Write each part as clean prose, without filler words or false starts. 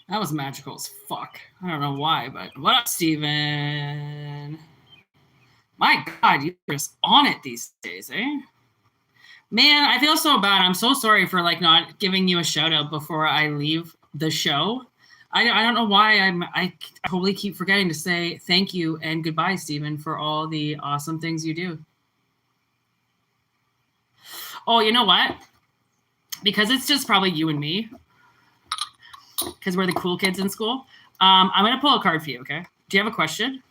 That was magical as fuck. I don't know why, but what up, Steven? My God, you're just on it these days, eh? Man, I feel so bad. I'm so sorry for like not giving you a shout out before I leave the show. I don't know why I totally keep forgetting to say thank you and goodbye, Steven, for all the awesome things you do. Oh, you know what? Because it's just probably you and me, because we're the cool kids in school, I'm going to pull a card for you, okay? Do you have a question?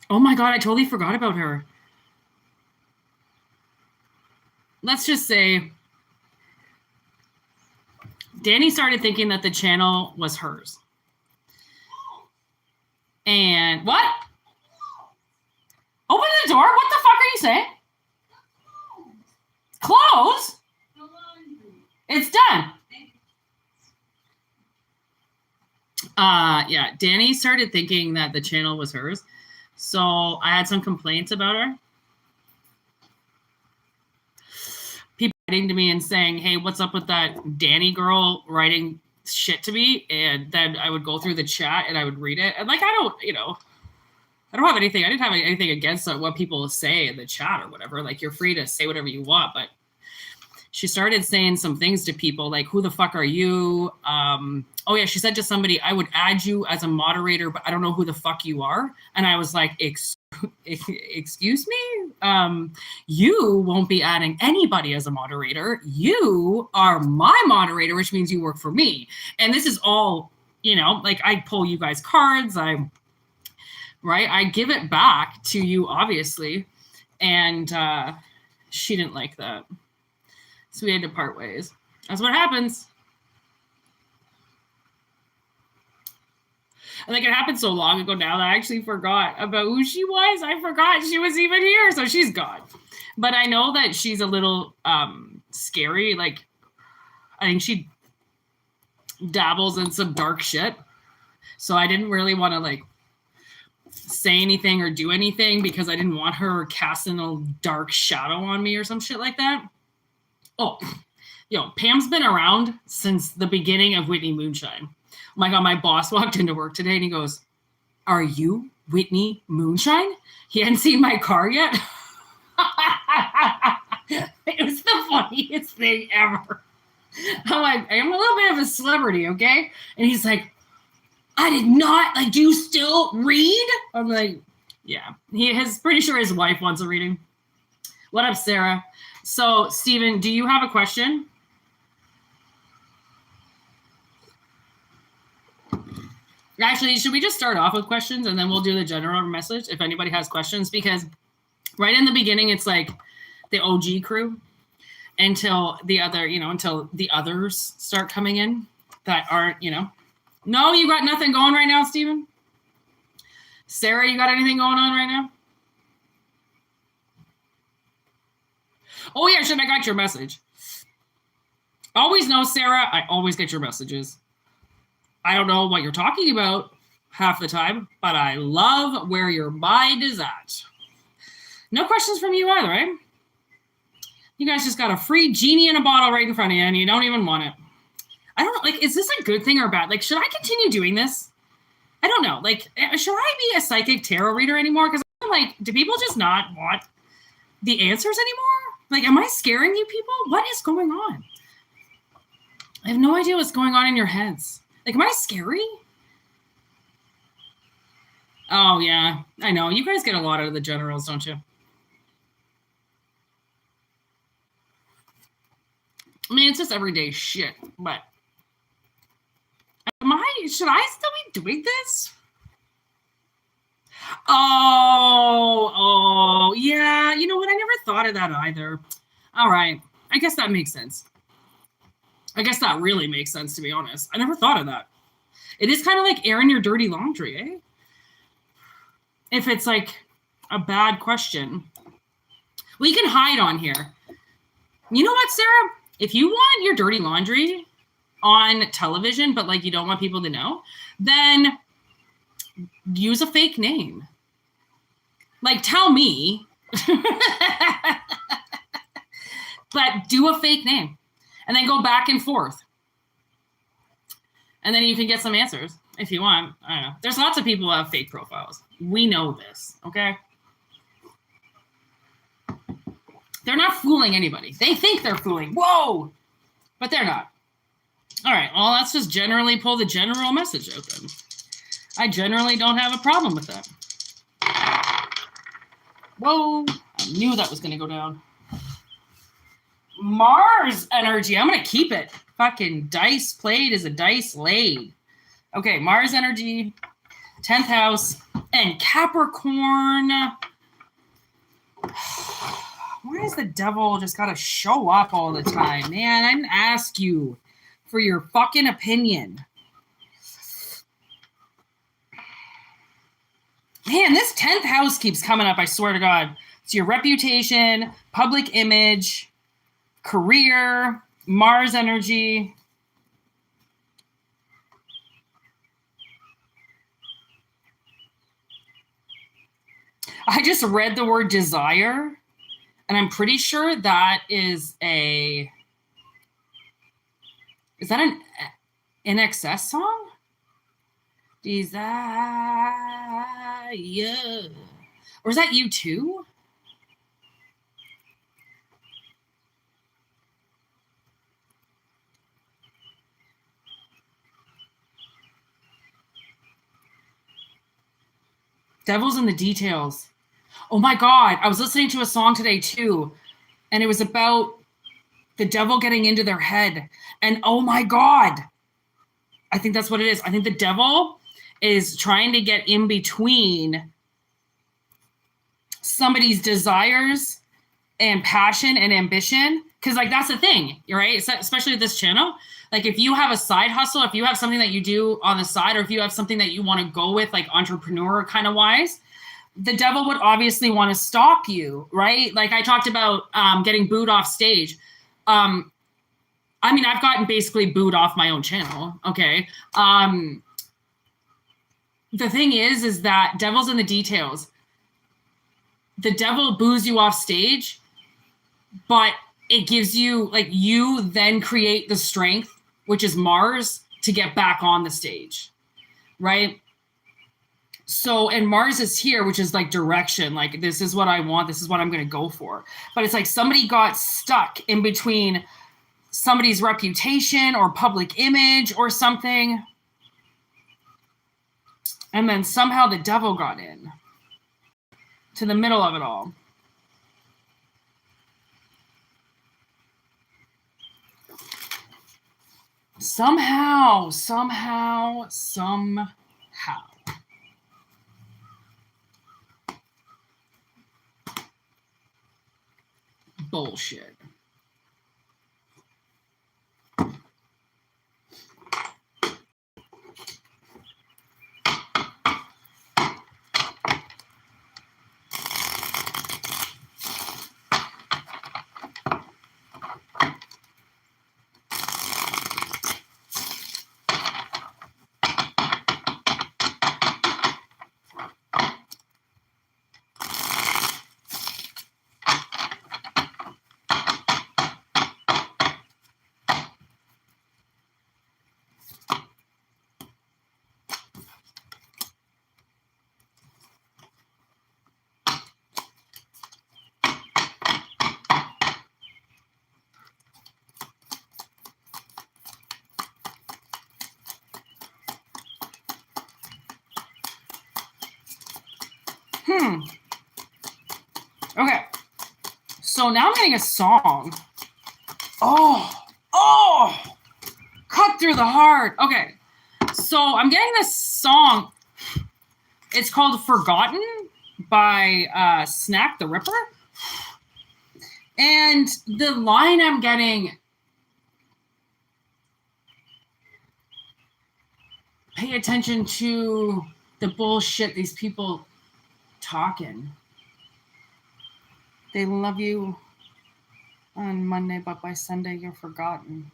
Oh my God, I totally forgot about her. Let's just say Danny started thinking that the channel was hers. And what? Open the door? What the fuck are you saying? Close? It's done. Yeah, Danny started thinking that the channel was hers. So I had some complaints about her. People writing to me and saying, hey, what's up with that Danny girl writing shit to me? And then I would go through the chat and I would read it. And like, I don't have anything. I didn't have anything against what people say in the chat or whatever. Like, you're free to say whatever you want. But she started saying some things to people like, who the fuck are you? Oh yeah, she said to somebody, I would add you as a moderator, but I don't know who the fuck you are. And I was like, excuse me? You won't be adding anybody as a moderator. You are my moderator, which means you work for me. And this is all, like, I pull you guys cards. I give it back to you, obviously. And she didn't like that. So we had to part ways. That's what happens. And like, it happened so long ago now that I actually forgot about who she was. I forgot she was even here. So she's gone. But I know that she's a little scary. Like, I think she dabbles in some dark shit. So I didn't really want to like say anything or do anything because I didn't want her casting a dark shadow on me or some shit like that. Oh, Pam's been around since the beginning of Whitney Moonshine. Oh my God, my boss walked into work today and he goes, are you Whitney Moonshine? He hadn't seen my car yet. It was the funniest thing ever. I'm like, I'm a little bit of a celebrity, okay? And he's like, I did not, like, do you still read? I'm like, yeah. Pretty sure his wife wants a reading. What up, Sarah? So, Steven, do you have a question? Actually, should we just start off with questions and then we'll do the general message if anybody has questions? Because right in the beginning, it's like the OG crew until the others start coming in that aren't, No, you got nothing going right now, Steven? Sarah, you got anything going on right now? Oh, yeah, shit, I got your message. Always know, Sarah, I always get your messages. I don't know what you're talking about half the time, but I love where your mind is at. No questions from you either, right? You guys just got a free genie in a bottle right in front of you, and you don't even want it. I don't know, like, is this a good thing or bad? Like, should I continue doing this? I don't know. Like, should I be a psychic tarot reader anymore? Because I'm like, do people just not want the answers anymore? Like, am I scaring you people? What is going on? I have no idea what's going on in your heads. Like, am I scary? Oh, yeah. I know. You guys get a lot out of the generals, don't you? I mean, it's just everyday shit, but should I still be doing this? Oh, yeah. You know what? I never thought of that either. All right. I guess that makes sense. I guess that really makes sense, to be honest. I never thought of that. It is kind of like airing your dirty laundry, eh? If it's like a bad question. We can hide on here. You know what, Sarah? If you want your dirty laundry on television, but like you don't want people to know, then use a fake name. Like, tell me, but do a fake name and then go back and forth. And then you can get some answers if you want. I don't know. There's lots of people who have fake profiles. We know this, okay? They're not fooling anybody. They think they're fooling. Whoa! But they're not. All right, well, let's just generally pull the general message out then. I generally don't have a problem with that. Whoa, I knew that was going to go down. Mars energy, I'm going to keep it. Fucking dice played is a dice laid. Okay, Mars energy, 10th house, and Capricorn. Why does the devil just got to show up all the time? Man, I didn't ask you for your fucking opinion. Man, this 10th house keeps coming up, I swear to God. It's your reputation, public image, career, Mars energy. I just read the word desire, and I'm pretty sure that is a... Is that an NXS song? Desire. Or is that you too? Devil's in the details. Oh my God. I was listening to a song today too, and it was about the devil getting into their head. And oh my God. I think that's what it is. I think the devil is trying to get in between somebody's desires and passion and ambition. Because, like, that's the thing, right? Especially with this channel. Like, if you have a side hustle, if you have something that you do on the side, or if you have something that you want to go with, like entrepreneur kind of wise, the devil would obviously want to stop you, right? Like I talked about getting booed off stage. I mean, I've gotten basically booed off my own channel, okay? The thing is that devil's in the details. The devil boos you off stage, but it gives you, like, you then create the strength, which is Mars, to get back on the stage, right? So, and Mars is here, which is like direction, like this is what I want, this is what I'm going to go for. But it's like somebody got stuck in between somebody's reputation or public image or something. And then somehow the devil got in to the middle of it all. Somehow. Bullshit. Okay. So now I'm getting a song. Oh, cut through the heart. Okay. So I'm getting this song. It's called Forgotten by Snack the Ripper. And the line I'm getting, pay attention to the bullshit these people talking. They love you on Monday, but by Sunday you're forgotten.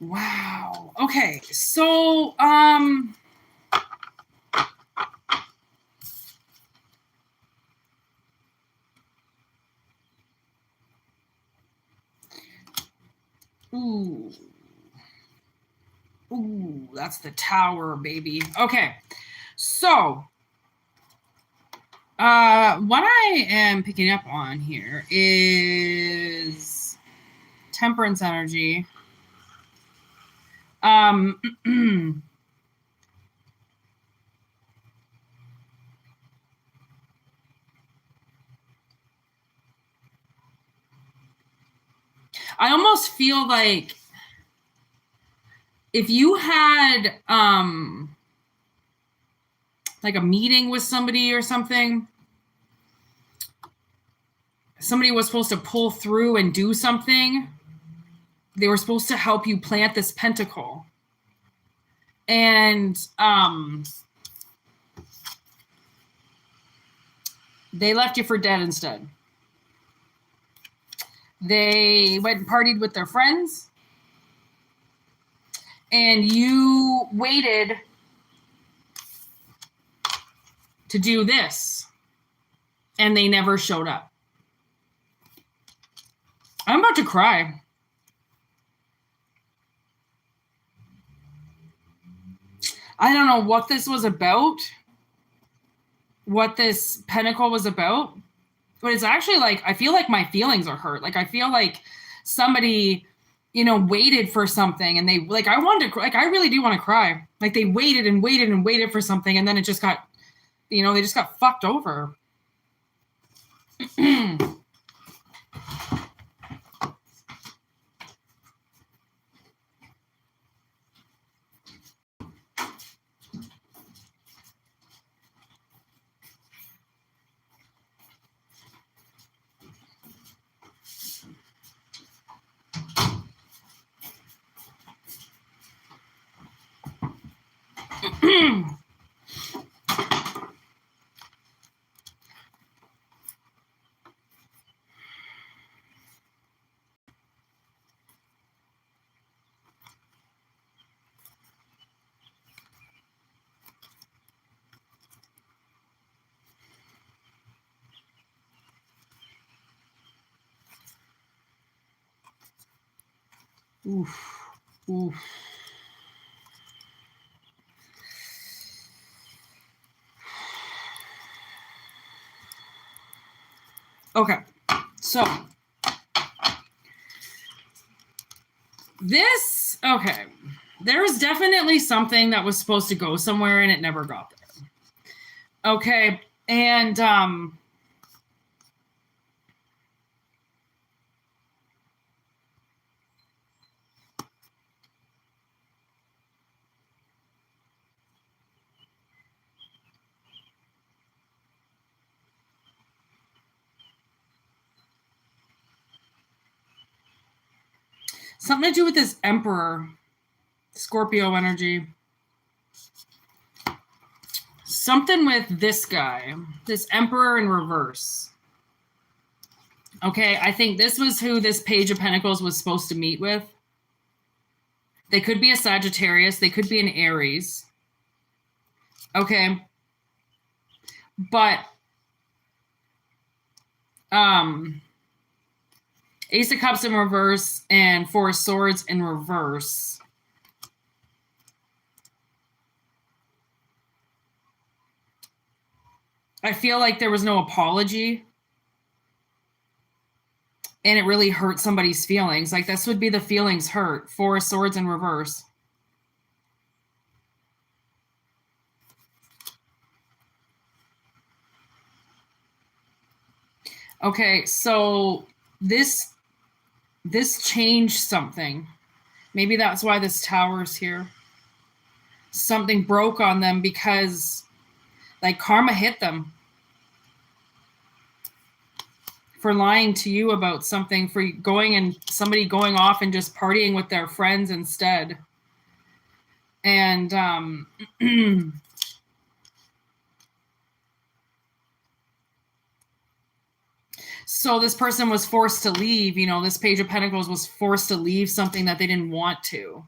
Wow. Okay. So, ooh. Ooh, that's the Tower, baby. Okay. So, what I am picking up on here is Temperance energy. I almost feel like if you had like a meeting with somebody or something, somebody was supposed to pull through and do something. They were supposed to help you plant this pentacle. And they left you for dead instead. They went and partied with their friends. And you waited to do this. And they never showed up. I'm about to cry. I don't know what this was about, what this pentacle was about, but it's actually like, I feel like my feelings are hurt. Like, I feel like somebody, waited for something and they, like, I wanted to, like, I really do want to cry. Like, they waited and waited and waited for something and then it just got, they just got fucked over. Oof. Oof. Okay, so this, okay, there's definitely something that was supposed to go somewhere and it never got there. Okay, and something to do with this Emperor, Scorpio energy. Something with this guy, this Emperor in reverse. Okay, I think this was who this Page of Pentacles was supposed to meet with. They could be a Sagittarius. They could be an Aries. Okay. But Ace of Cups in reverse and Four of Swords in reverse. I feel like there was no apology. And it really hurt somebody's feelings. Like, this would be the feelings hurt. Four of Swords in reverse. Okay, so this changed something. Maybe that's why this Tower's here. Something broke on them because, like, karma hit them. For lying to you about something, for somebody going off and just partying with their friends instead. And so this person was forced to leave, this Page of Pentacles was forced to leave something that they didn't want to.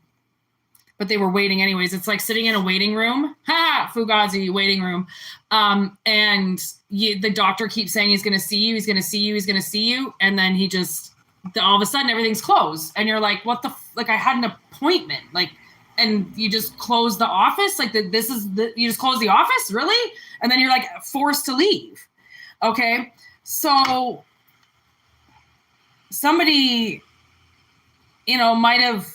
but they were waiting anyways. It's like sitting in a waiting room. Ha! Fugazi, waiting room. And the doctor keeps saying he's going to see you, he's going to see you, he's going to see you. And then he just, all of a sudden, everything's closed. And you're like, what the, like I had an appointment. Like, and you just close the office? Like, you just close the office? Really? And then you're like forced to leave. Okay. So somebody, might have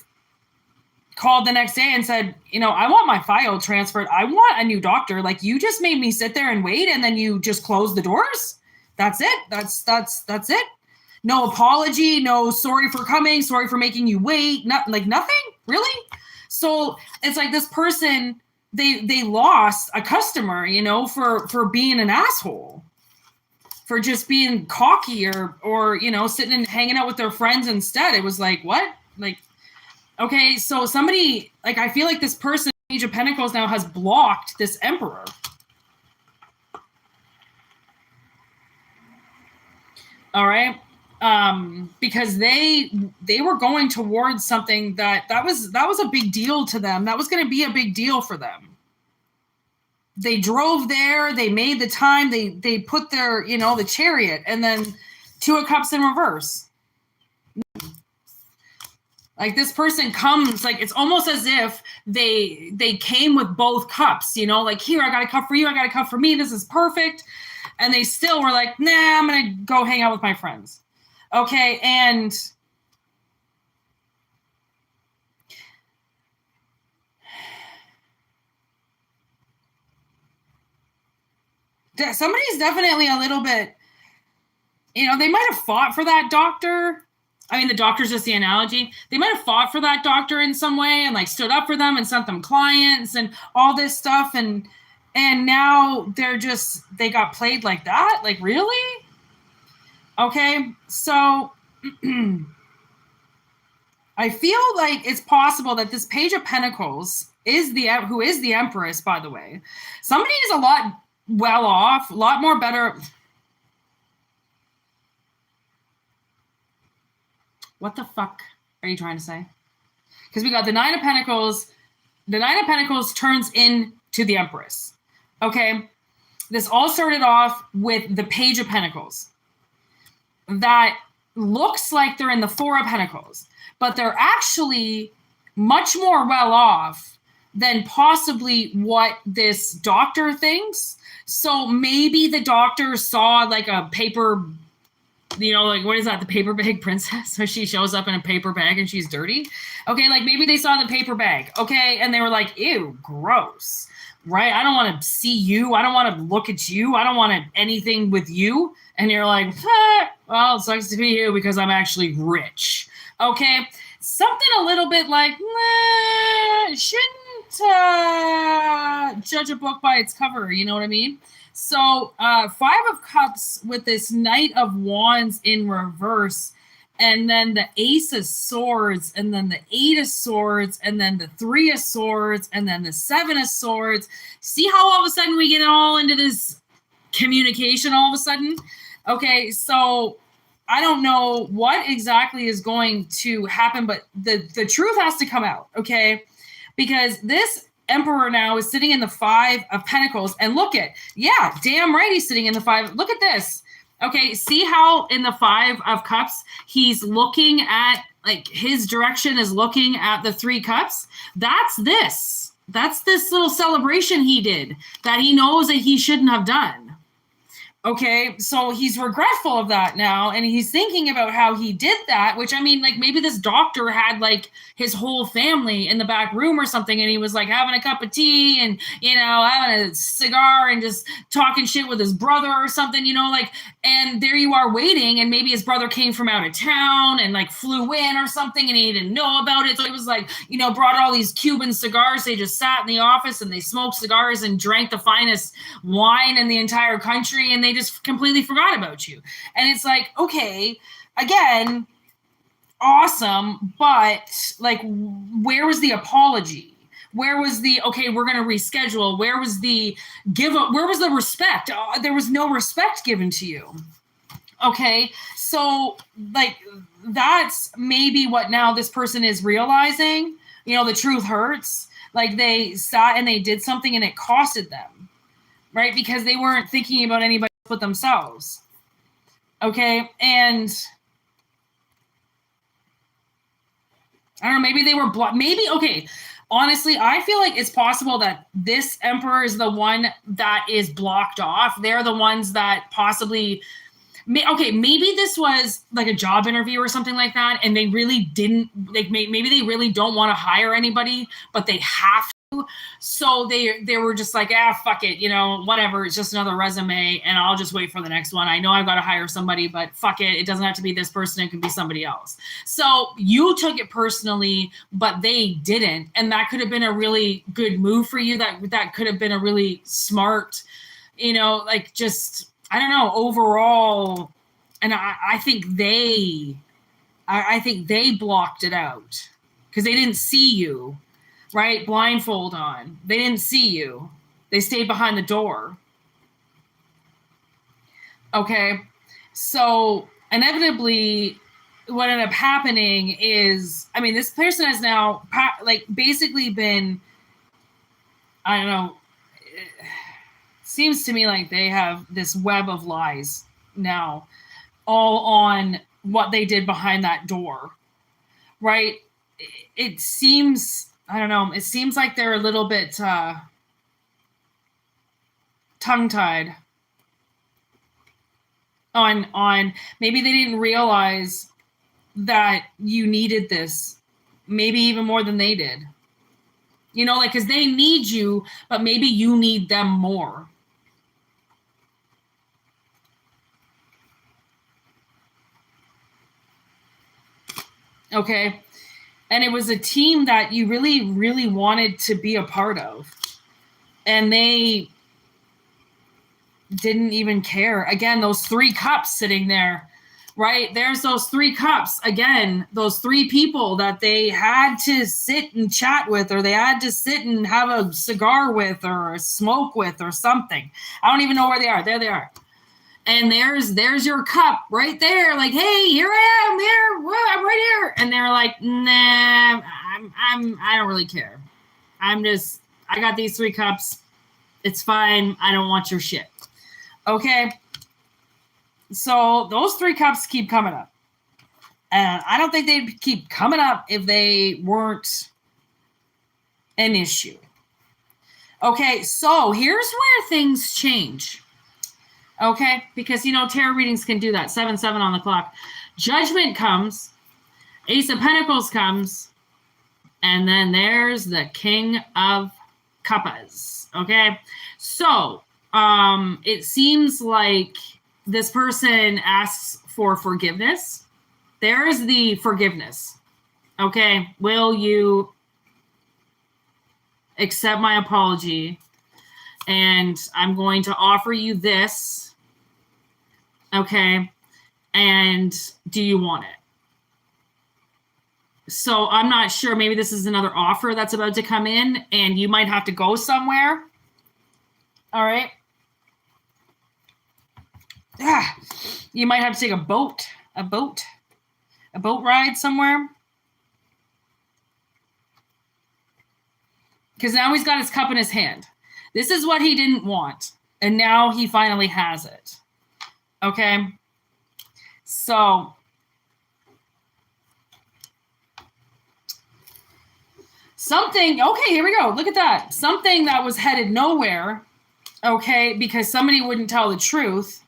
called the next day and said, I want my file transferred. I want a new doctor. Like, you just made me sit there and wait, and then you just close the doors. That's it. That's it. No apology. No sorry for coming. Sorry for making you wait. Nothing really. So it's like this person, they lost a customer, for being an asshole, for just being cocky or sitting and hanging out with their friends instead. It was like, what? Like, okay, so somebody, like, I feel like this person, Page of Pentacles, now has blocked this Emperor. All right. Because they were going towards something that was a big deal to them. That was going to be a big deal for them. They drove there, they made the time, they put their, the Chariot, and then Two of Cups in reverse. Like, this person comes, like, it's almost as if they came with both cups, like, here, I got a cup for you, I got a cup for me, this is perfect. And they still were like, nah, I'm going to go hang out with my friends. Okay, and somebody's definitely a little bit, they might have fought for that doctor. I mean, the doctor's just the analogy. They might have fought for that doctor in some way and like stood up for them and sent them clients and all this stuff. And now they got played like that. Like, really? Okay. So I feel like it's possible that this Page of Pentacles who is the Empress, by the way. Somebody is a lot well off, a lot more better. What the fuck are you trying to say? Because we got the Nine of Pentacles. The Nine of Pentacles turns into the Empress. Okay. This all started off with the Page of Pentacles. That looks like they're in the Four of Pentacles, but they're actually much more well off than possibly what this doctor thinks. So maybe the doctor saw like a paper, like, what is that? The paper bag princess. So she shows up in a paper bag and she's dirty. Okay. Like, maybe they saw the paper bag. Okay. And they were like, ew, gross. Right? I don't want to see you. I don't want to look at you. I don't want anything with you. And you're like, well, it sucks to be you because I'm actually rich. Okay. Something a little bit like, shouldn't judge a book by its cover. You know what I mean? So Five of Cups with this Knight of Wands in reverse, and then the Ace of Swords, and then the Eight of Swords, and then the Three of Swords, and then the Seven of Swords. See how all of a sudden we get all into this communication all of a sudden? Okay, so I don't know what exactly is going to happen, but the truth has to come out, okay? Because this Emperor now is sitting in the Five of Pentacles, and damn right he's sitting in the Five. Look at this. Okay, see how in the Five of Cups, he's looking at, like, his direction is looking at the Three Cups? That's this. That's this little celebration he did that he knows that he shouldn't have done. Okay, so he's regretful of that now, and he's thinking about how he did that, which, I mean, like, maybe this doctor had, like, his whole family in the back room or something, and he was, like, having a cup of tea and, having a cigar and just talking shit with his brother or something, and there you are waiting, and maybe his brother came from out of town and, like, flew in or something, and he didn't know about it, so he was, like, brought all these Cuban cigars. They just sat in the office, and they smoked cigars and drank the finest wine in the entire country, and they just completely forgot about you. And it's like, okay, again, awesome, but like, where was the apology? Where was the, okay, we're going to reschedule? Where was the give up? Where was the respect? There was no respect given to you. Okay. So like, that's maybe what now this person is realizing. You know, the truth hurts. Like they sat and they did something and it costed them, right? Because they weren't thinking about anybody but themselves. Okay. And I don't know, maybe they were maybe, okay. Honestly, I feel like it's possible that this emperor is the one that is blocked off. They're the ones that possibly, okay, maybe this was like a job interview or something like that, and they really didn't, like, maybe they really don't want to hire anybody, but they have to. So they were just like, fuck it, you know, whatever. It's just another resume, and I'll just wait for the next one. I know I've got to hire somebody, but fuck it. It doesn't have to be this person. It can be somebody else. So you took it personally, but they didn't, and that could have been a really good move for you. That could have been a really smart, you know, like just, I don't know, overall. And I think they blocked it out because they didn't see you. Right? Blindfold on. They didn't see you. They stayed behind the door. Okay. So inevitably, what ended up happening is, I mean, this person has now like basically been, I don't know, it seems to me like they have this web of lies now all on what they did behind that door. Right? It seems, I don't know. It seems like they're a little bit tongue-tied on maybe they didn't realize that you needed this, maybe even more than they did. You know, like, because they need you, but maybe you need them more. Okay. And it was a team that you really, really wanted to be a part of. And they didn't even care. Again, those 3 cups sitting there, right? There's those 3 cups. Again, those 3 people that they had to sit and chat with, or they had to sit and have a cigar with, or a smoke with, or something. I don't even know where they are. There they are. And there's your cup right there. Like, hey, here I am. Here, I'm right here. And they're like, nah, I don't really care. I got these 3 cups. It's fine. I don't want your shit. Okay. So those 3 cups keep coming up. And I don't think they'd keep coming up if they weren't an issue. Okay. So here's where things change. Okay, because, you know, tarot readings can do that. 7-7 on the clock. Judgment comes. Ace of Pentacles comes. And then there's the King of Cups. Okay, so it seems like this person asks for forgiveness. There's the forgiveness. Okay, will you accept my apology? And I'm going to offer you this. Okay. And do you want it? So I'm not sure. Maybe this is another offer that's about to come in, and you might have to go somewhere. All right. You might have to take a boat ride somewhere. Because now he's got his cup in his hand. This is what he didn't want. And now he finally has it. Okay. So something, okay, here we go. Look at that. Something that was headed nowhere. Okay. Because somebody wouldn't tell the truth.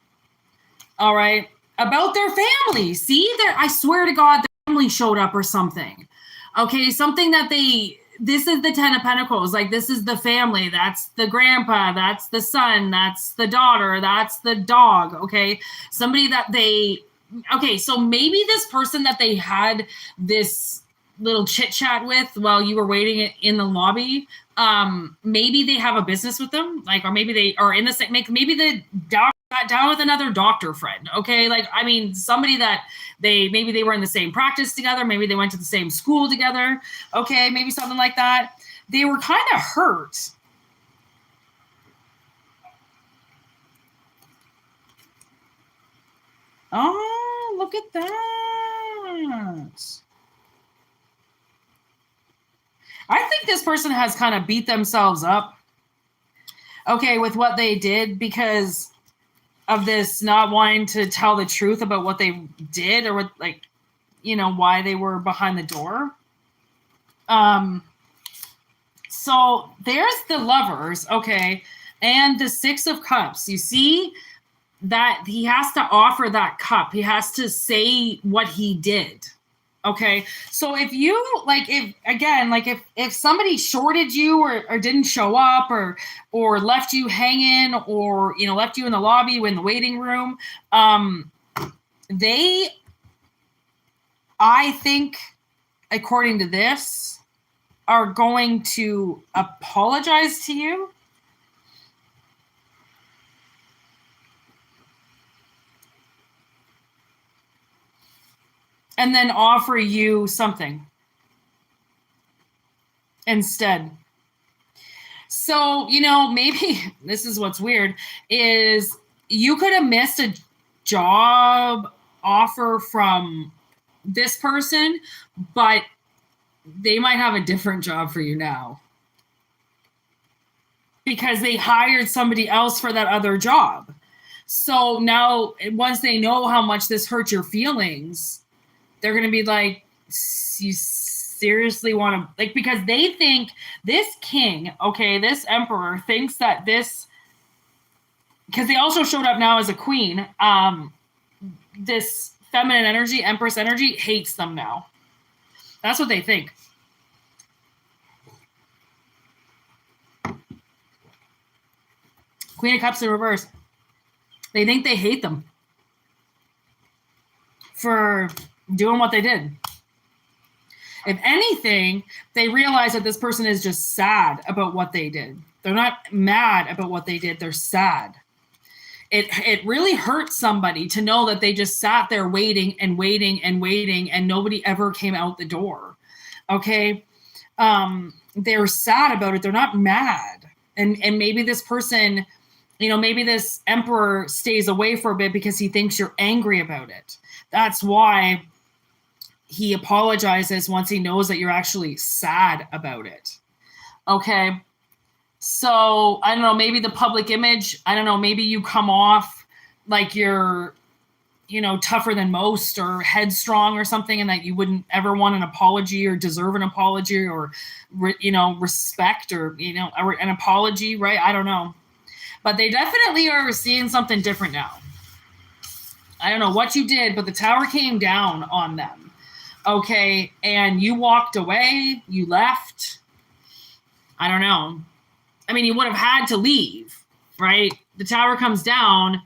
All right. About their family. See, I swear to God, their family showed up or something. Okay. Something that this is the 10 of Pentacles. Like, this is the family. That's the grandpa. That's the son. That's the daughter. That's the dog. Okay. Somebody that okay. So maybe this person that they had this little chit chat with while you were waiting in the lobby, maybe they have a business with them. Like, or maybe they are in the same, maybe the doctor got down with another doctor friend. Okay. Like, I mean, somebody that maybe they were in the same practice together. Maybe they went to the same school together. Okay. Maybe something like that. They were kind of hurt. Oh, look at that. think this person has kind of beat themselves up, okay, with what they did because of this not wanting to tell the truth about what they did or what, like, you know, why they were behind the door. So there's the Lovers, okay, and the Six of Cups. You see that he has to offer that cup. He has to say what he did. Okay, so if you like, if somebody shorted you or didn't show up or left you hanging or, you know, left you in the lobby or in the waiting room, they, I think, according to this, are going to apologize to you. And then offer you something instead. So, you know, maybe this is what's weird is you could have missed a job offer from this person, but they might have a different job for you now because they hired somebody else for that other job. So now once they know how much this hurt your feelings, they're going to be like, you seriously want to, like, because they think this king, okay, this emperor thinks that this, because they also showed up now as a queen, this feminine energy, empress energy, hates them now. That's what they think. Queen of Cups in reverse. They think they hate them for doing what they did. If anything, they realize that this person is just sad about what they did. They're not mad about what they did. They're sad. It really hurts somebody to know that they just sat there waiting and waiting and waiting and nobody ever came out the door. Okay? They're sad about it. They're not mad. And maybe this person, you know, maybe this emperor stays away for a bit because he thinks you're angry about it. That's why he apologizes once he knows that you're actually sad about it. Okay. So I don't know, maybe the public image, I don't know, maybe you come off like you're, you know, tougher than most or headstrong or something, and that you wouldn't ever want an apology or deserve an apology or, you know, respect or, you know, an apology, right? I don't know. But they definitely are seeing something different now. I don't know what you did, but the tower came down on them. Okay, and you walked away, you left. I don't know. I mean, you would have had to leave, right? The tower comes down,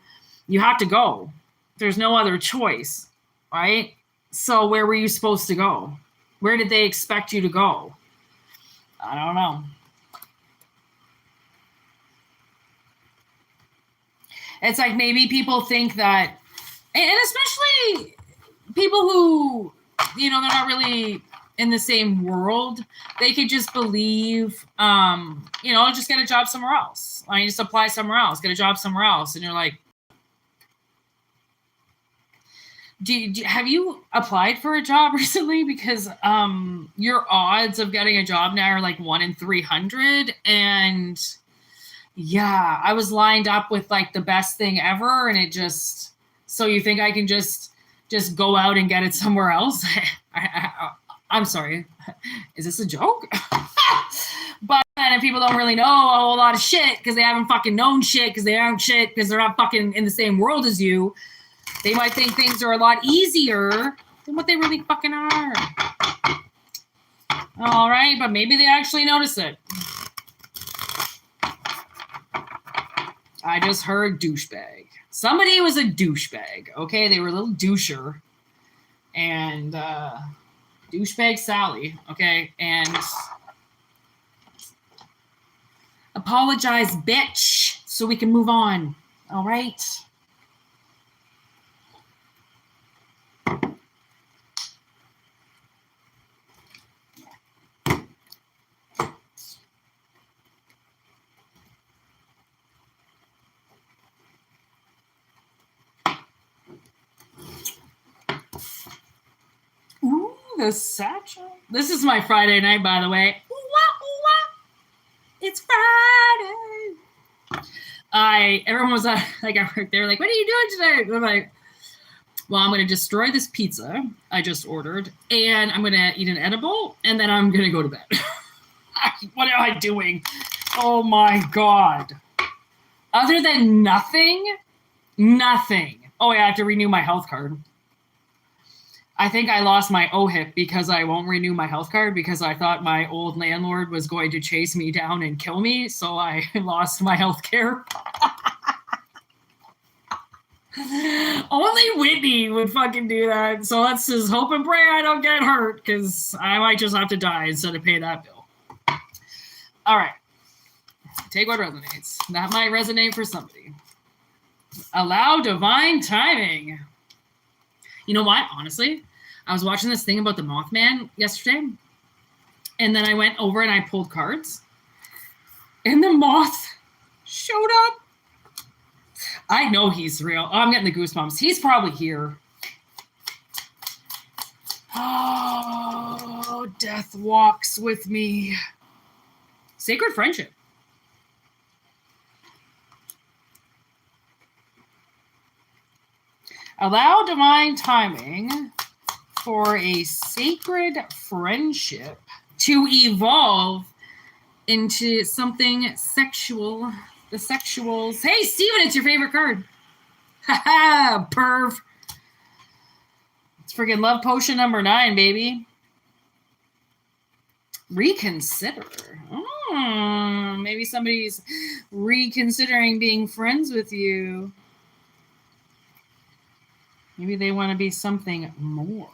you have to go. There's no other choice, right? So where were you supposed to go? Where did they expect you to go? I don't know. It's like maybe people think that, and especially people who, you know, they're not really in the same world, they could just believe, you know, just get a job somewhere else. I just apply somewhere else, get a job somewhere else. And you're like, have you applied for a job recently? Because your odds of getting a job now are like 1 in 300. And yeah, I was lined up with like the best thing ever. And it just, so you think I can just go out and get it somewhere else? I'm sorry. Is this a joke? But then if people don't really know a whole lot of shit because they haven't fucking known shit because they aren't shit because they're not fucking in the same world as you, they might think things are a lot easier than what they really fucking are. All right, but maybe they actually notice it. I just heard douchebag. Somebody was a douchebag, okay? They were a little doucher. And douchebag Sally, okay? And apologize, bitch, so we can move on, all right? Ooh, the satchel. This is my Friday night, by the way. Ooh, everyone was like, they were like, what are you doing today? And I'm like, well, I'm going to destroy this pizza I just ordered, and I'm going to eat an edible, and then I'm going to go to bed. What am I doing? Oh my God. Other than nothing. Oh, yeah, I have to renew my health card. I think I lost my OHIP because I won't renew my health card because I thought my old landlord was going to chase me down and kill me, so I lost my health care. Only Whitney would fucking do that. So let's just hope and pray I don't get hurt because I might just have to die instead of pay that bill. All right. Take what resonates. That might resonate for somebody. Allow divine timing. You know what? Honestly, I was watching this thing about the Mothman yesterday, and then I went over and I pulled cards, and the moth showed up. I know he's real. Oh, I'm getting the goosebumps. He's probably here. Oh, death walks with me. Sacred friendship. Allow divine timing for a sacred friendship to evolve into something sexual. The sexuals. Hey, Steven, it's your favorite card. Haha, perv. It's freaking love potion number 9, baby. Reconsider. Maybe somebody's reconsidering being friends with you. Maybe they want to be something more.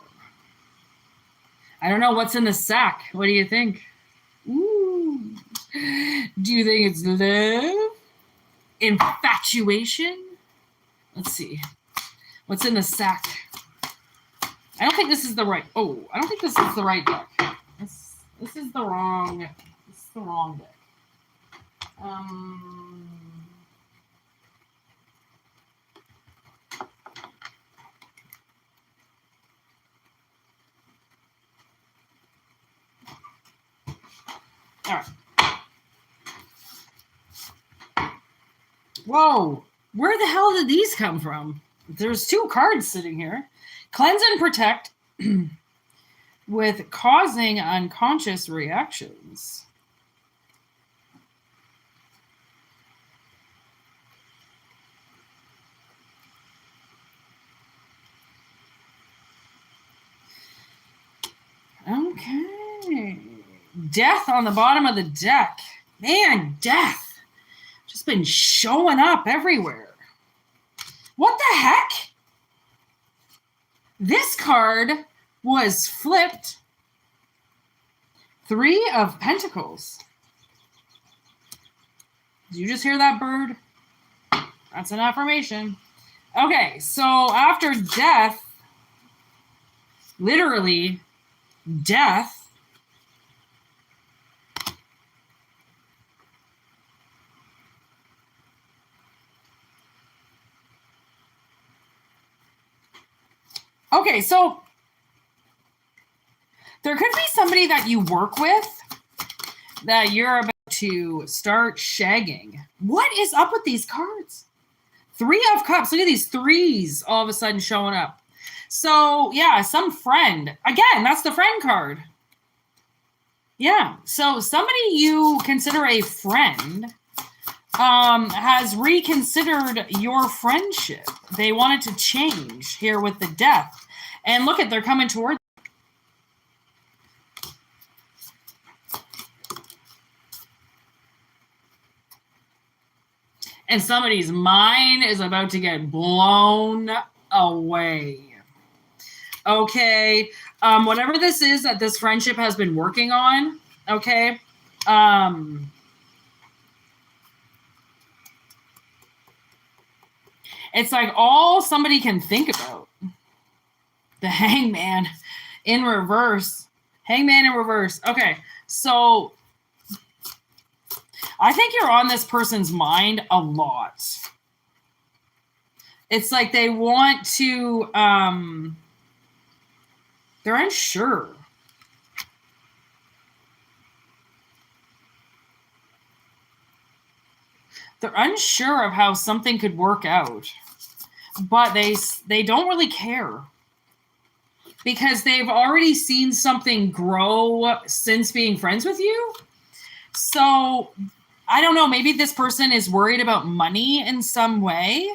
I don't know what's in the sack. What do you think? Ooh. Do you think it's love? Infatuation? Let's see. What's in the sack? I don't think this is the right. Oh, I don't think this is the right deck. This is the wrong. This is the wrong deck. All right. Whoa. Where the hell did these come from? There's 2 cards sitting here. Cleanse and protect with causing unconscious reactions. Okay. Death on the bottom of the deck. Man, death. Just been showing up everywhere. What the heck? This card was flipped. 3 of Pentacles. Did you just hear that, bird? That's an affirmation. Okay, so after death, literally death, okay, so there could be somebody that you work with that you're about to start shagging. What is up with these cards? 3 of Cups. Look at these 3s all of a sudden showing up. So, yeah, some friend. Again, that's the friend card. Yeah, so somebody you consider a friend has reconsidered your friendship. They wanted to change here with the death. And look at, they're coming towards. And somebody's mind is about to get blown away. Okay. Whatever this is that this friendship has been working on, okay? It's like all somebody can think about. The Hangman in reverse. Hangman in reverse. Okay, so I think you're on this person's mind a lot. It's like they want to, they're unsure. They're unsure of how something could work out, but they don't really care because they've already seen something grow since being friends with you. So I don't know, maybe this person is worried about money in some way.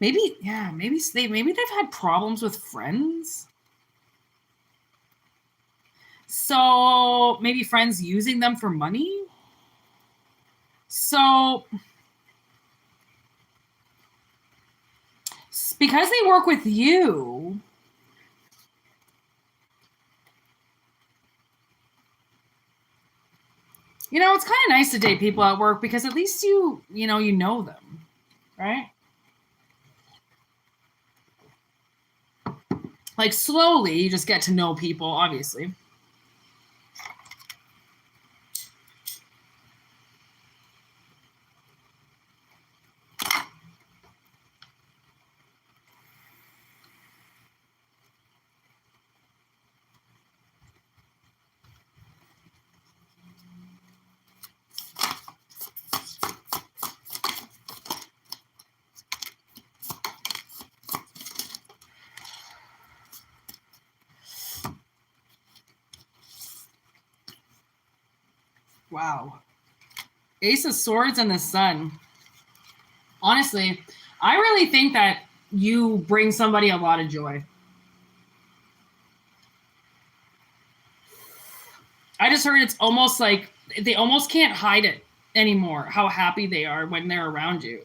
Maybe they've had problems with friends. So maybe friends using them for money. So because they work with you, you know, it's kind of nice to date people at work because at least you know them, right? Like slowly, you just get to know people, obviously. Wow. Ace of Swords and the Sun. Honestly, I really think that you bring somebody a lot of joy. I just heard it's almost like they almost can't hide it anymore, how happy they are when they're around you.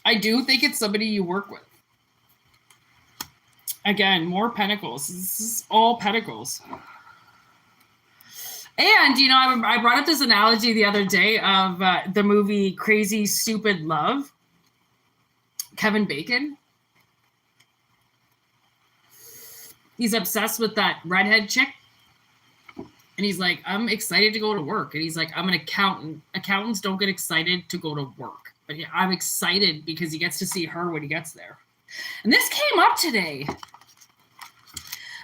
I do think it's somebody you work with. Again, more pentacles. This is all pentacles. And, you know, I brought up this analogy the other day of the movie Crazy Stupid Love. Kevin Bacon. He's obsessed with that redhead chick. And he's like, I'm excited to go to work. And he's like, I'm an accountant. Accountants don't get excited to go to work. But yeah, I'm excited because he gets to see her when he gets there. And this came up today.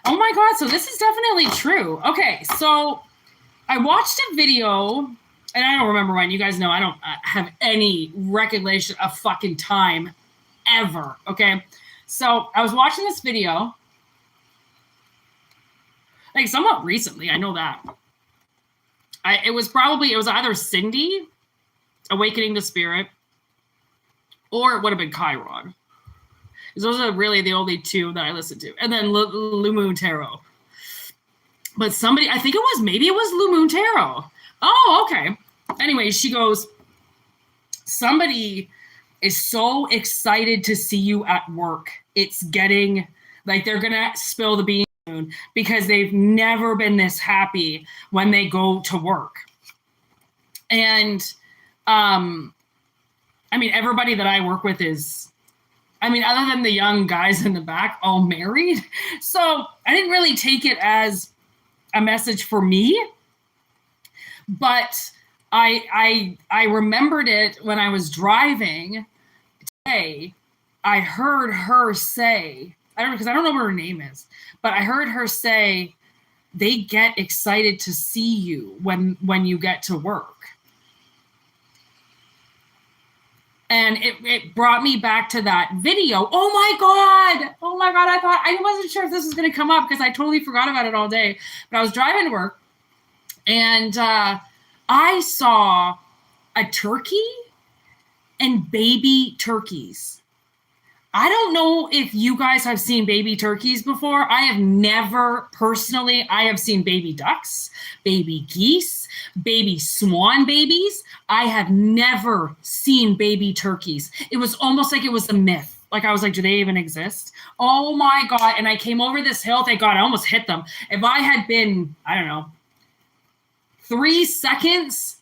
Oh my God, so this is definitely true. Okay, so I watched a video, and I don't remember when. You guys know I don't have any recollection of fucking time ever, okay? So I was watching this video, like somewhat recently, I know that. It was either Cindy, Awakening to Spirit, or it would have been Chiron. Those are really the only two that I listened to. And then Blue Moon Tarot. But somebody, I think maybe it was Blue Moon Tarot. Oh, okay. Anyway, she goes, somebody is so excited to see you at work. It's getting, like they're going to spill the beans because they've never been this happy when they go to work. And, I mean, everybody that I work with is, other than the young guys in the back, all married. So I didn't really take it as a message for me, but I remembered it when I was driving today. I heard her say, I don't know what her name is, but I heard her say, they get excited to see you when you get to work. And it brought me back to that video. Oh my God. I wasn't sure if this was going to come up because I totally forgot about it all day. But I was driving to work and I saw a turkey and baby turkeys. I don't know if you guys have seen baby turkeys before. I have never personally. I have seen baby ducks, baby geese, baby swan babies. I have never seen baby turkeys. It was almost like it was a myth. Like I was like, do they even exist? Oh my God. And I came over this hill. Thank God I almost hit them. If I had been, I don't know, 3 seconds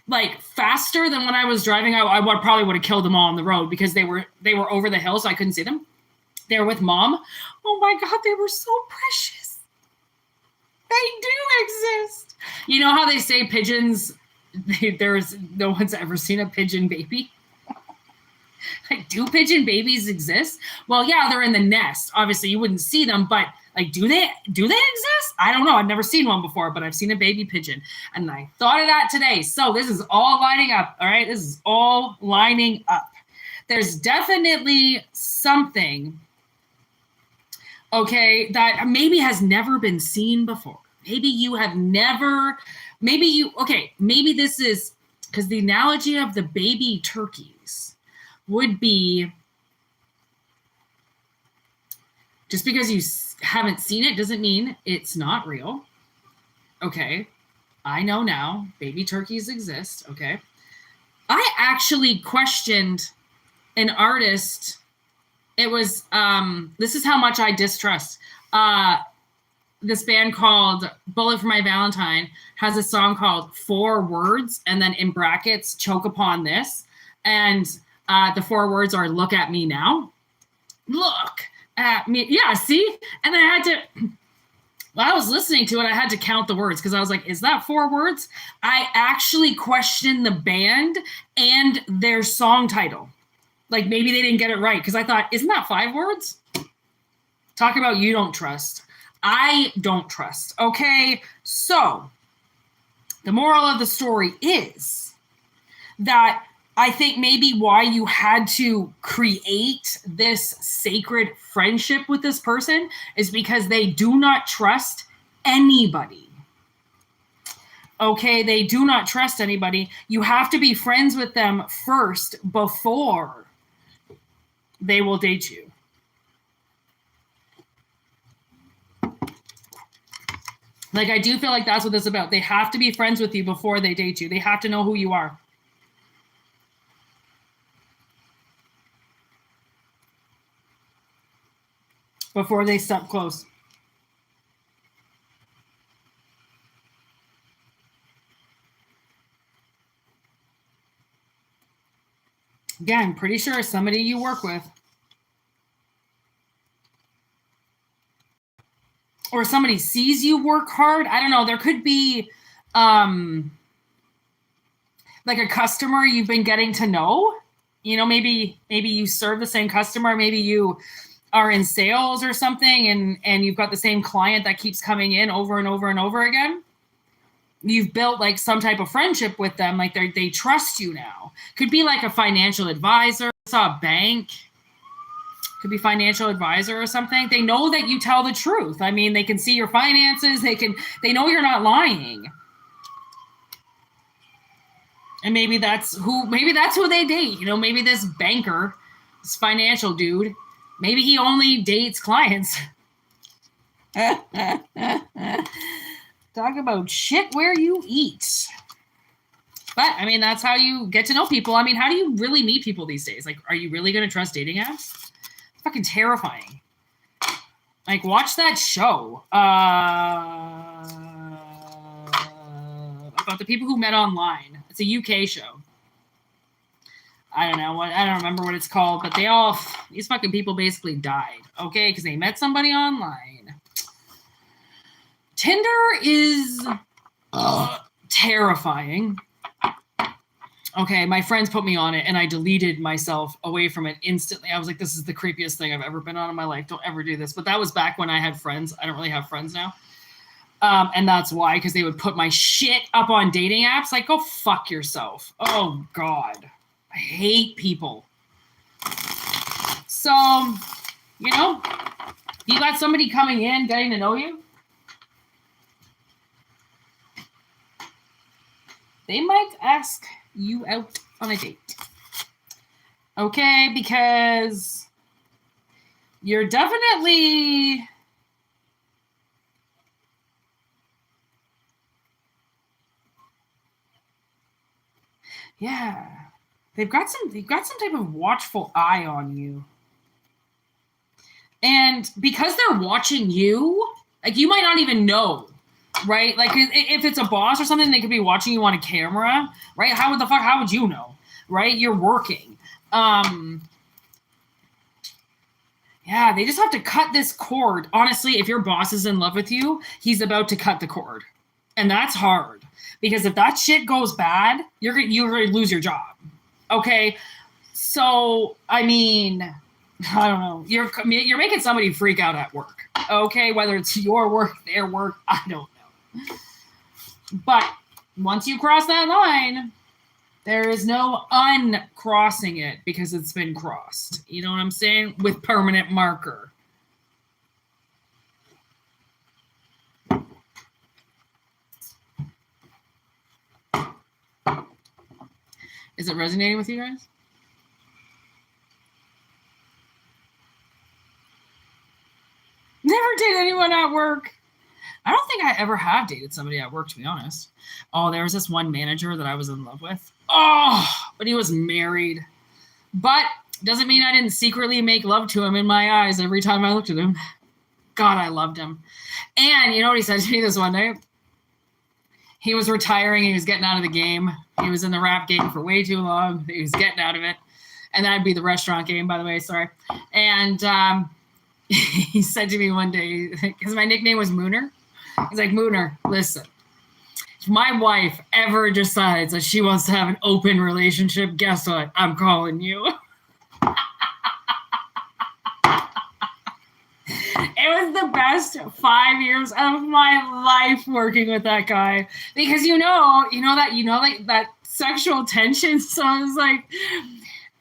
like faster than when I was driving, I probably would have killed them all on the road because they were over the hill, so I couldn't see them. They were with Mom. Oh my God, they were so precious. They do exist. You know how they say pigeons there's no one's ever seen a pigeon baby. Like, do pigeon babies exist? Well, yeah, they're in the nest. Obviously, you wouldn't see them, but like, do they exist? I don't know. I've never seen one before, but I've seen a baby pigeon, and I thought of that today. So this is all lining up. All right, this is all lining up. There's definitely something, okay, that maybe has never been seen before. Maybe you have never. Maybe this is because the analogy of the baby turkeys would be, just because you haven't seen it doesn't mean it's not real. Okay, I know now baby turkeys exist. Okay, I actually questioned an artist. It was this is how much I distrust. This band called Bullet for My Valentine has a song called 4 Words, and then in brackets, choke upon this. And the 4 words are, look at me now. Look at me. Yeah, see? And I had to, while I was listening to it, I had to count the words because I was like, is that 4 words? I actually questioned the band and their song title. Like, maybe they didn't get it right because I thought, isn't that 5 words? Talk about you don't trust. I don't trust. Okay, so the moral of the story is that I think maybe why you had to create this sacred friendship with this person is because they do not trust anybody. Okay, they do not trust anybody. You have to be friends with them first before they will date you. Like, I do feel like that's what this is about. They have to be friends with you before they date you. They have to know who you are. Before they step close. Again, pretty sure it's somebody you work with. Or somebody sees you work hard. I don't know. There could be like a customer you've been getting to know. You know, maybe you serve the same customer. Maybe you are in sales or something, and you've got the same client that keeps coming in over and over and over again. You've built like some type of friendship with them. Like they trust you now. Could be like a financial advisor. I saw a bank. Could be financial advisor or something. They know that you tell the truth. I mean, they can see your finances. They know you're not lying. And maybe that's who they date. You know, maybe this banker, this financial dude, maybe he only dates clients. Talk about shit where you eat. But I mean, that's how you get to know people. I mean, how do you really meet people these days? Like, are you really going to trust dating apps? Fucking terrifying. Like, watch that show about the people who met online. It's a UK show. I don't remember what it's called, but these fucking people basically died, okay, because they met somebody online. Tinder is terrifying. Okay, my friends put me on it, and I deleted myself away from it instantly. I was like, this is the creepiest thing I've ever been on in my life. Don't ever do this. But that was back when I had friends. I don't really have friends now. And that's why, because they would put my shit up on dating apps. Like, go fuck yourself. Oh, God. I hate people. So, you know, you got somebody coming in, getting to know you. They might ask you out on a date. Okay, because you're definitely they've got some type of watchful eye on you. And because they're watching you, like, you might not even know. Right? Like, if it's a boss or something, they could be watching you on a camera, right? How would you know? Right? You're working. Yeah, they just have to cut this cord. Honestly, if your boss is in love with you, he's about to cut the cord. And that's hard because if that shit goes bad, you're going to lose your job. Okay. So, I mean, I don't know. You're making somebody freak out at work. Okay. Whether it's your work, their work, I don't know. But once you cross that line, there is no uncrossing it because it's been crossed. You know what I'm saying? With permanent marker. Is it resonating with you guys? Never date anyone at work. I don't think I ever have dated somebody at work, to be honest. Oh, there was this one manager that I was in love with. Oh, but he was married. But doesn't mean I didn't secretly make love to him in my eyes every time I looked at him. God, I loved him. And you know what he said to me this one night? He was retiring. He was getting out of the game. He was in the rap game for way too long. He was getting out of it. And that'd be the restaurant game, by the way. Sorry. And he said to me one day, because my nickname was Mooner. He's like, Mooner, listen. If my wife ever decides that she wants to have an open relationship, guess what? I'm calling you. It was the best 5 years of my life working with that guy because that sexual tension. So I was like,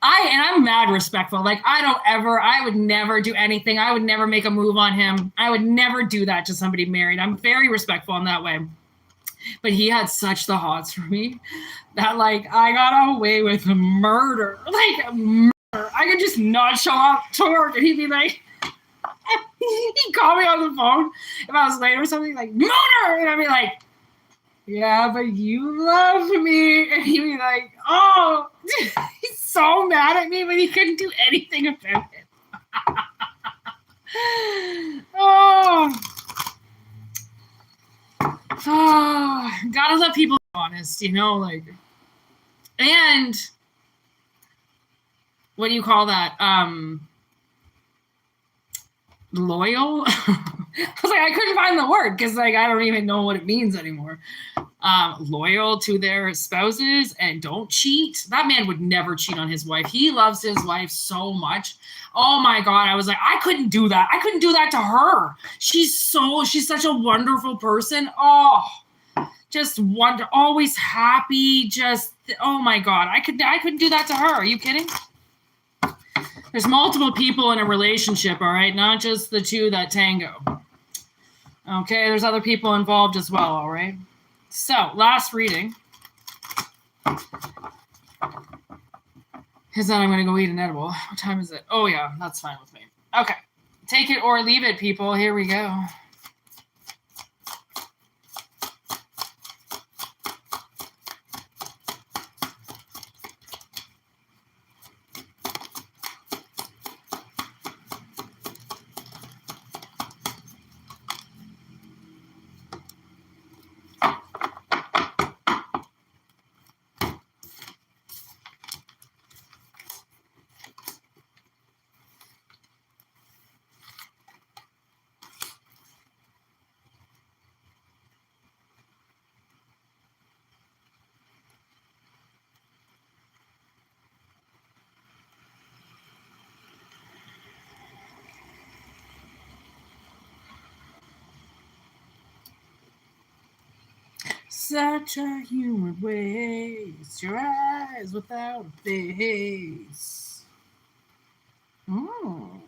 I'm mad respectful. Like I would never do anything. I would never make a move on him. I would never do that to somebody married. I'm very respectful in that way. But he had such the hots for me that like I got away with murder. Like murder. I could just not show up to work and he'd be like, he'd call me on the phone if I was late or something, like, Mooner! And I'd be like, yeah, but you love me. And he'd be like, oh, he's so mad at me, but he couldn't do anything about it. Oh, gotta let people be honest, like, and what do you call that? Loyal. I was like, I couldn't find the word because like I don't even know what it means anymore. Loyal to their spouses and don't cheat. That man would never cheat on his wife. He loves his wife so much. Oh my God. I was like, I couldn't do that. I couldn't do that to her. She's such a wonderful person. Oh, just always happy. Just, oh my God. I couldn't do that to her. Are you kidding? There's multiple people in a relationship, all right? Not just the two that tango. Okay, there's other people involved as well, all right? So, last reading. Because then I'm going to go eat an edible. What time is it? Oh, yeah, that's fine with me. Okay, take it or leave it, people. Here we go. Such a human waste, your eyes without a face. Mm.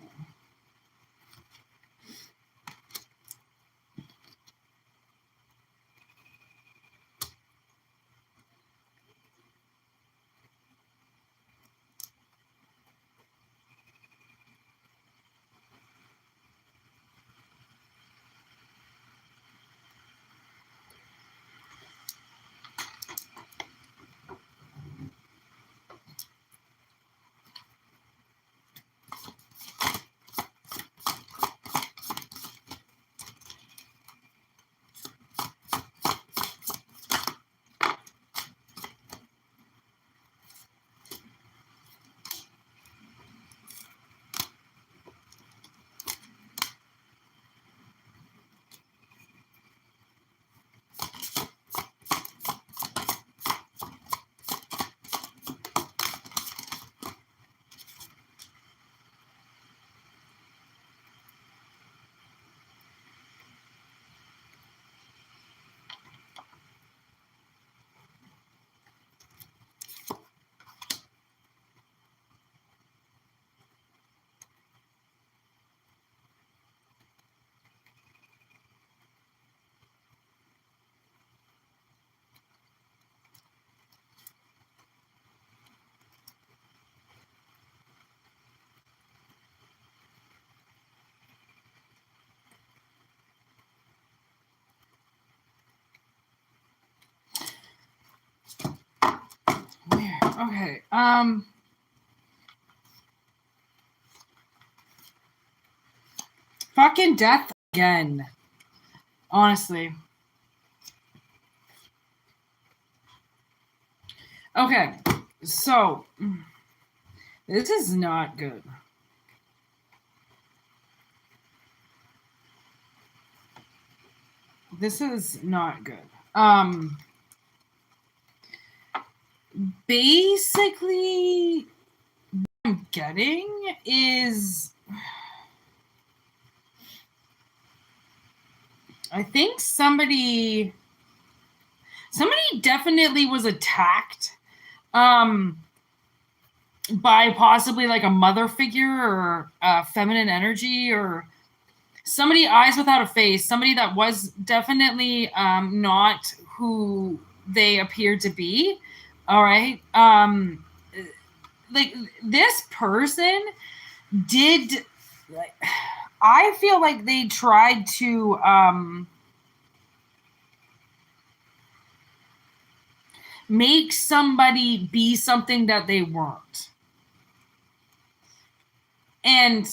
Okay. Fucking death again. Honestly. Okay. So, this is not good. This is not good. Basically, what I'm getting is, I think somebody definitely was attacked by possibly like a mother figure or feminine energy, or somebody eyes without a face, somebody that was definitely not who they appeared to be. All right. Like this person did, I feel like they tried to make somebody be something that they weren't. And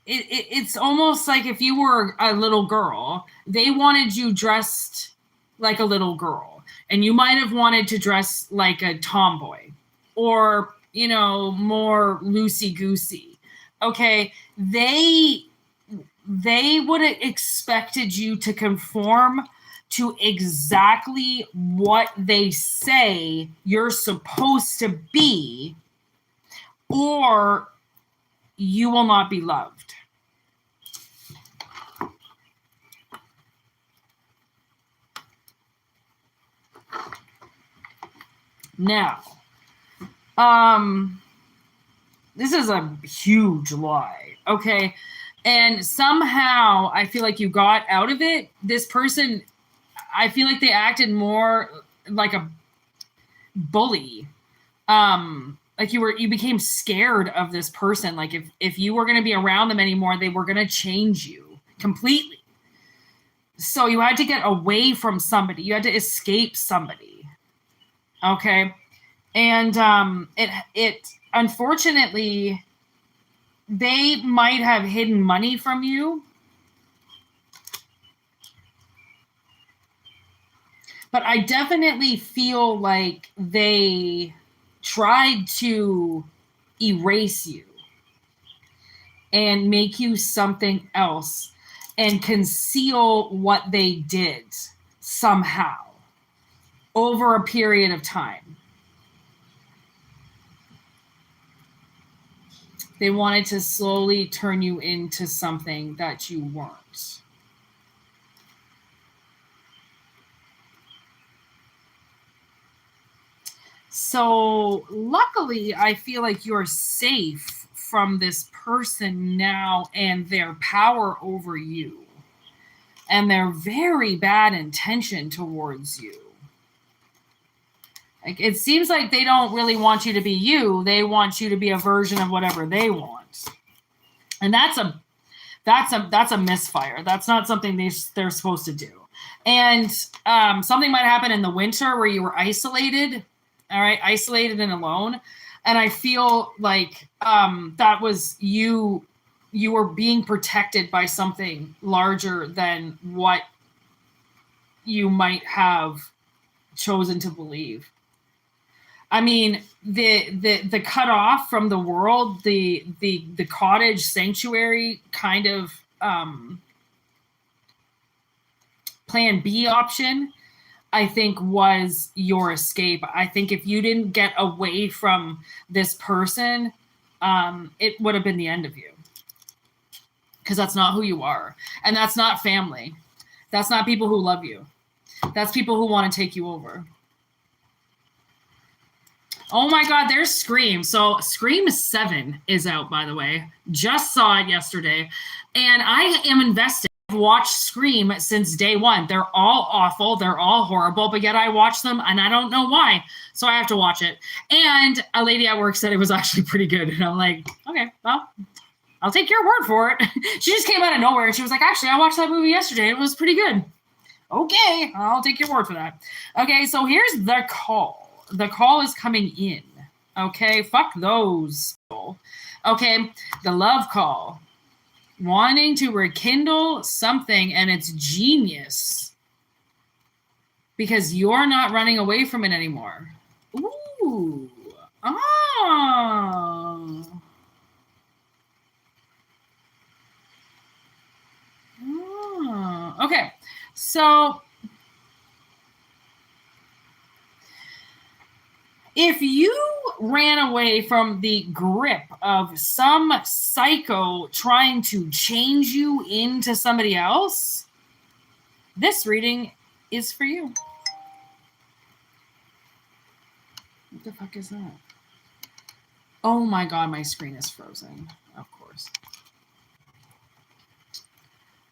it's almost like if you were a little girl, they wanted you dressed like a little girl, and you might have wanted to dress like a tomboy, or, you know, more loosey-goosey. Okay, they would have expected you to conform to exactly what they say you're supposed to be, or you will not be loved. Now, this is a huge lie, okay? And somehow I feel like you got out of it. This person, I feel like they acted more like a bully. Like you became scared of this person. Like if you were going to be around them anymore, they were going to change you completely. So you had to get away from somebody. You had to escape somebody. Okay. And it unfortunately, they might have hidden money from you. But I definitely feel like they tried to erase you and make you something else and conceal what they did somehow over a period of time. They wanted to slowly turn you into something that you weren't. So luckily, I feel like you're safe from this person now and their power over you and their very bad intention towards you. Like, it seems like they don't really want you to be you. They want you to be a version of whatever they want. And that's a misfire. That's not something they're supposed to do. And something might happen in the winter where you were isolated. All right, isolated and alone. And I feel like that was you were being protected by something larger than what you might have chosen to believe. I mean, the cut off from the world, the cottage sanctuary kind of plan B option, I think was your escape. I think if you didn't get away from this person, it would have been the end of you. Because that's not who you are. And that's not family. That's not people who love you. That's people who want to take you over. Oh my God, there's Scream. So Scream 7 is out, by the way. Just saw it yesterday. And I am invested. I've watched Scream since day one. They're all awful. They're all horrible. But yet I watch them and I don't know why. So I have to watch it. And a lady at work said it was actually pretty good. And I'm like, okay, well, I'll take your word for it. She just came out of nowhere and she was like, actually, I watched that movie yesterday. It was pretty good. Okay, I'll take your word for that. Okay, so here's the call. The call is coming in. Okay, fuck those. Okay, the love call. Wanting to rekindle something and it's genius because you're not running away from it anymore. Ooh. Oh. Oh. Okay. So if you ran away from the grip of some psycho trying to change you into somebody else, this reading is for you. What the fuck is that? Oh my god, my screen is frozen. Of course.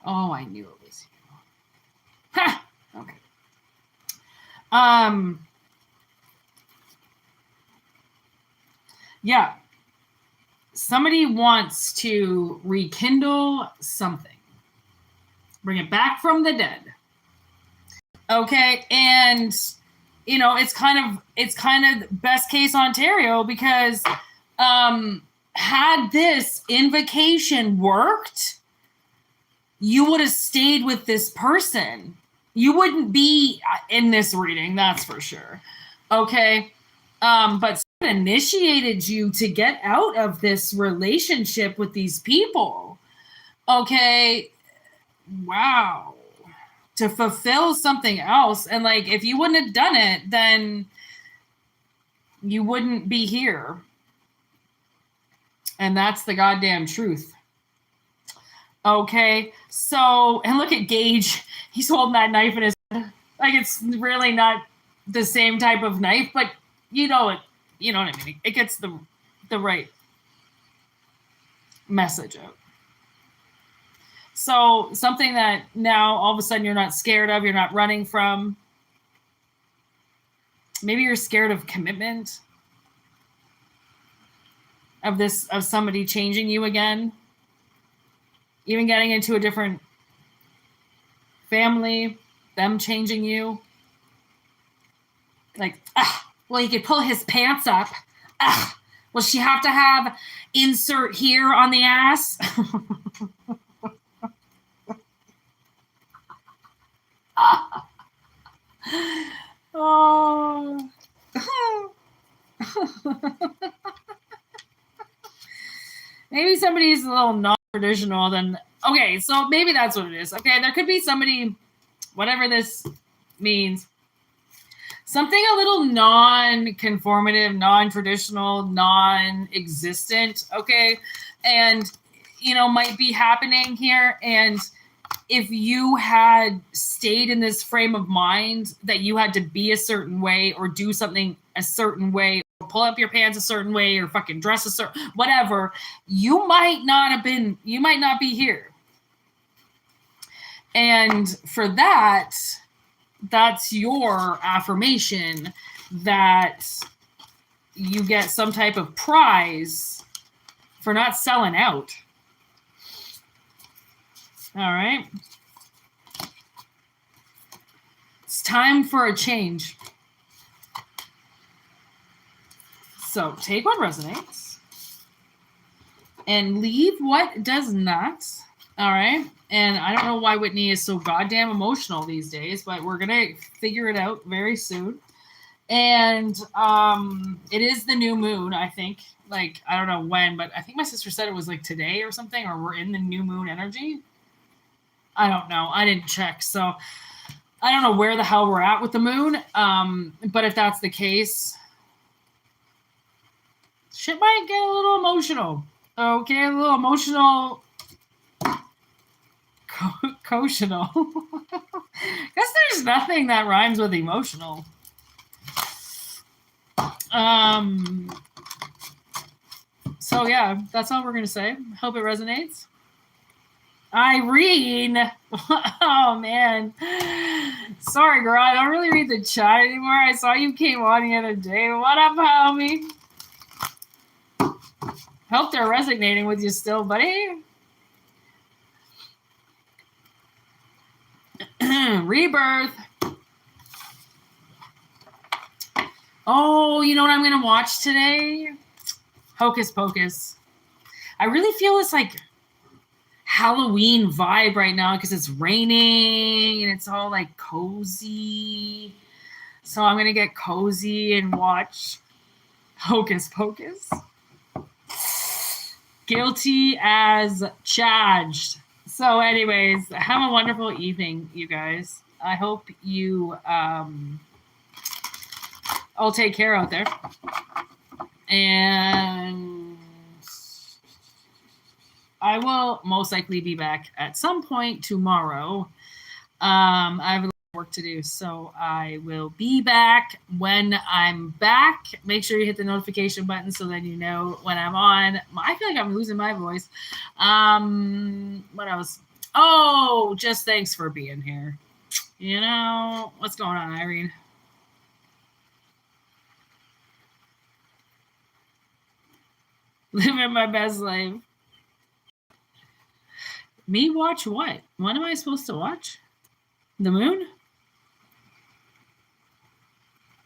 Oh, I knew it was you. Ha! Okay. Yeah. Somebody wants to rekindle something. Bring it back from the dead. Okay, and you know, it's kind of best case Ontario because had this invocation worked, you would have stayed with this person. You wouldn't be in this reading, that's for sure. Okay. But initiated you to get out of this relationship with these people. Okay. Wow. To fulfill something else. And like, if you wouldn't have done it, then you wouldn't be here. And that's the goddamn truth. Okay. So, and look at Gage. He's holding that knife in his head. Like, it's really not the same type of knife, but you know it. You know what I mean? It gets the right message out. So something that now all of a sudden you're not scared of, you're not running from. Maybe you're scared of commitment, of somebody changing you again, even getting into a different family, them changing you. Like, well, he could pull his pants up. Will she have to have insert here on the ass? Oh. Maybe somebody's a little non-traditional then. Okay, so maybe that's what it is. Okay, there could be somebody, whatever this means, something a little non-conformative, non-traditional, non-existent, okay? And, you know, might be happening here. And if you had stayed in this frame of mind that you had to be a certain way or do something a certain way, or pull up your pants a certain way or fucking dress a certain, whatever, you might not be here. And for that, that's your affirmation that you get some type of prize for not selling out. All right. It's time for a change. So take what resonates and leave what does not. All right. And I don't know why Whitney is so goddamn emotional these days, but we're going to figure it out very soon. And it is the new moon, I think. Like, I don't know when, but I think my sister said it was like today or something, or we're in the new moon energy. I don't know. I didn't check. So I don't know where the hell we're at with the moon. But if that's the case, shit might get a little emotional. Okay, a little emotional. Emotional. Guess there's nothing that rhymes with emotional. So yeah, that's all we're gonna say. Hope it resonates. Irene. Oh man. Sorry, girl. I don't really read the chat anymore. I saw you came on the other day. What up, homie? Hope they're resonating with you still, buddy. Rebirth. Oh, you know what I'm going to watch today? Hocus Pocus. I really feel this like Halloween vibe right now because it's raining and it's all like cozy. So I'm going to get cozy and watch Hocus Pocus. Guilty as charged. So anyways, have a wonderful evening, you guys. I hope you all take care out there. And I will most likely be back at some point tomorrow. I have a lot of work to do, so I will be back when I'm back. Make sure you hit the notification button so that you know when I'm on. I feel like I'm losing my voice. What else? Oh, just thanks for being here. You know, what's going on, Irene? Living my best life. Me watch what? What am I supposed to watch? The moon?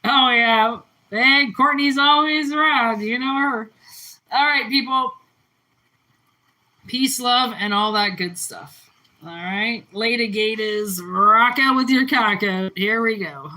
Oh, yeah. Hey, Courtney's always around. You know her. All right, people. Peace, love, and all that good stuff. All right. Lady Gators, rock out with your cock out. Here we go.